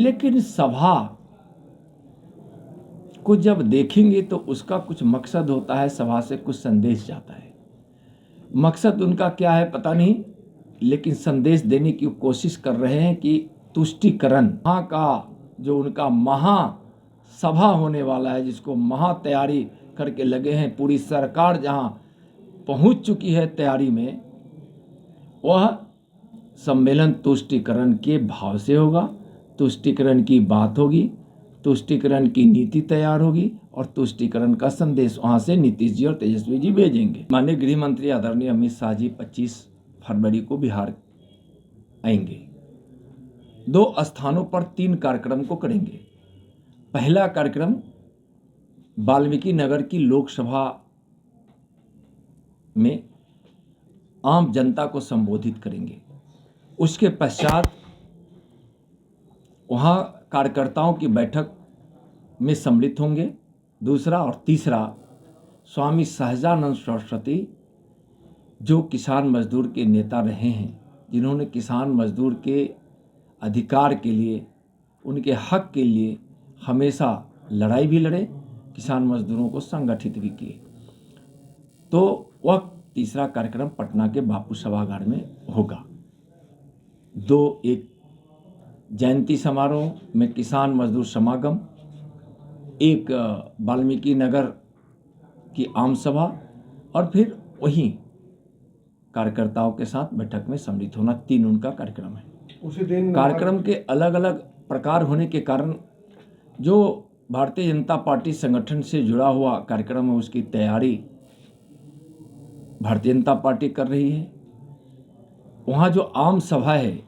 लेकिन सभा को जब देखेंगे तो उसका कुछ मकसद होता है, सभा से कुछ संदेश जाता है। मकसद उनका क्या है पता नहीं, लेकिन संदेश देने की कोशिश कर रहे हैं कि तुष्टीकरण, वहाँ का जो उनका महासभा होने वाला है, जिसको महा तैयारी करके लगे हैं, पूरी सरकार जहाँ पहुँच चुकी है तैयारी में, वह सम्मेलन तुष्टीकरण के भाव से होगा। तुष्टीकरण की बात होगी, तुष्टीकरण की नीति तैयार होगी और तुष्टीकरण का संदेश वहाँ से नीतीश जी और तेजस्वी जी भेजेंगे। माननीय गृह मंत्री आदरणीय अमित शाह जी 25 फरवरी को बिहार आएंगे। 2 स्थानों पर 3 कार्यक्रम को करेंगे। पहला कार्यक्रम वाल्मीकि नगर की लोकसभा में आम जनता को संबोधित करेंगे। उसके पश्चात वहाँ कार्यकर्ताओं की बैठक में सम्मिलित होंगे। दूसरा और तीसरा, स्वामी सहजानंद सरस्वती जो किसान मजदूर के नेता रहे हैं, जिन्होंने किसान मजदूर के अधिकार के लिए, उनके हक के लिए हमेशा लड़ाई भी लड़े, किसान मजदूरों को संगठित भी किए, तो वह तीसरा कार्यक्रम पटना के बापू सभागार में होगा। 1 जयंती समारोह में किसान मजदूर समागम, 1 वाल्मीकि नगर की आम सभा और फिर वहीं कार्यकर्ताओं के साथ बैठक में सम्मिलित होना। 3 उनका कार्यक्रम है। उसी दिन कार्यक्रम के अलग अलग प्रकार होने के कारण जो भारतीय जनता पार्टी संगठन से जुड़ा हुआ कार्यक्रम है, उसकी तैयारी भारतीय जनता पार्टी कर रही है। वहाँ जो आम सभा है,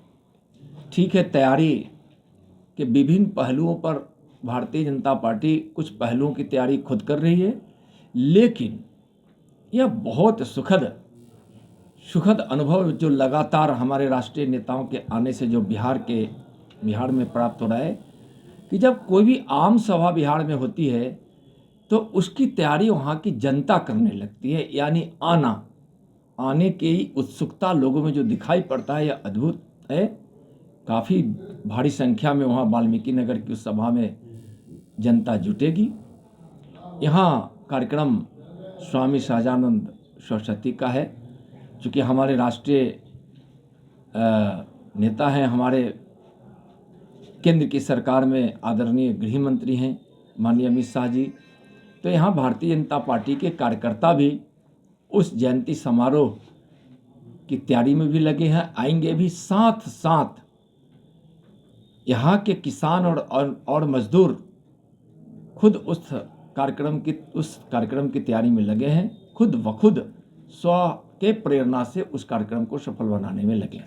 ठीक है, तैयारी के विभिन्न पहलुओं पर भारतीय जनता पार्टी कुछ पहलुओं की तैयारी खुद कर रही है, लेकिन यह बहुत सुखद अनुभव जो लगातार हमारे राष्ट्रीय नेताओं के आने से जो बिहार में प्राप्त हो रहा है कि जब कोई भी आम सभा बिहार में होती है तो उसकी तैयारी वहाँ की जनता करने लगती है। यानी आने की उत्सुकता लोगों में जो दिखाई पड़ता है, यह अद्भुत है। काफ़ी भारी संख्या में वहाँ वाल्मीकि नगर की उस सभा में जनता जुटेगी। यहाँ कार्यक्रम स्वामी सहजानंद सरस्वती का है। चूँकि हमारे राष्ट्रीय नेता हैं, हमारे केंद्र की सरकार में आदरणीय गृह मंत्री हैं माननीय अमित शाह जी, तो यहाँ भारतीय जनता पार्टी के कार्यकर्ता भी उस जयंती समारोह की तैयारी में भी लगे हैं, आएंगे भी। साथ साथ यहाँ के किसान और मजदूर खुद उस कार्यक्रम की तैयारी में लगे हैं, खुद ब खुद स्व के प्रेरणा से उस कार्यक्रम को सफल बनाने में लगे हैं।